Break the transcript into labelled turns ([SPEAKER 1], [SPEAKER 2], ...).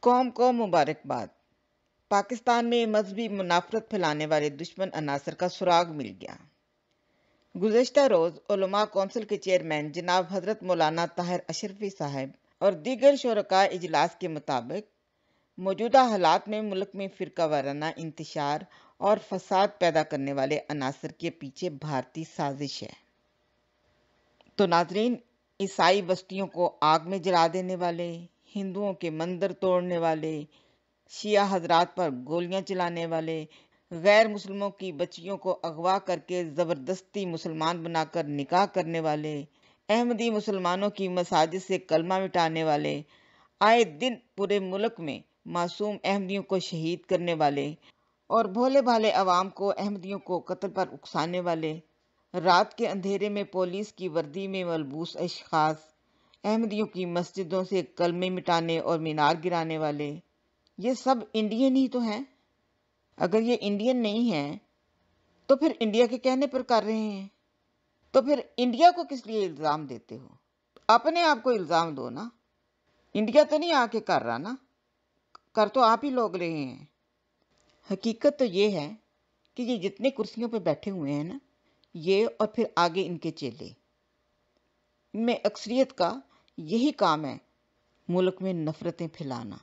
[SPEAKER 1] قوم کو مبارکباد۔ پاکستان میں مذہبی منافرت پھیلانے والے دشمن عناصر کا سراغ مل گیا۔ گزشتہ روز علماء کونسل کے چیئرمین جناب حضرت مولانا طاہر اشرفی صاحب اور دیگر شرکاء اجلاس کے مطابق موجودہ حالات میں ملک میں فرقہ وارانہ انتشار اور فساد پیدا کرنے والے عناصر کے پیچھے بھارتی سازش ہے۔ تو ناظرین، عیسائی بستیوں کو آگ میں جلا دینے والے، ہندوؤں کے مندر توڑنے والے، شیعہ حضرات پر گولیاں چلانے والے، غیر مسلموں کی بچیوں کو اغوا کر کے زبردستی مسلمان بنا کر نکاح کرنے والے، احمدی مسلمانوں کی مساجد سے کلمہ مٹانے والے، آئے دن پورے ملک میں معصوم احمدیوں کو شہید کرنے والے اور بھولے بھالے عوام کو احمدیوں کو قتل پر اکسانے والے، رات کے اندھیرے میں پولیس کی وردی میں ملبوس اشخاص احمدیوں کی مسجدوں سے کلمے مٹانے اور مینار گرانے والے، یہ سب انڈین ہی تو ہیں۔ اگر یہ انڈین نہیں ہیں تو پھر انڈیا کے کہنے پر کر رہے ہیں، تو پھر انڈیا کو کس لیے الزام دیتے ہو؟ اپنے آپ کو الزام دو نا، انڈیا تو نہیں آ کے کر رہا نا، کر تو آپ ہی لوگ رہے ہیں۔ حقیقت تو یہ ہے کہ یہ جتنے کرسیوں پہ بیٹھے ہوئے ہیں نا، یہ اور پھر آگے ان کے چیلے، ان میں اکثریت کا یہی کام ہے، ملک میں نفرتیں پھیلانا۔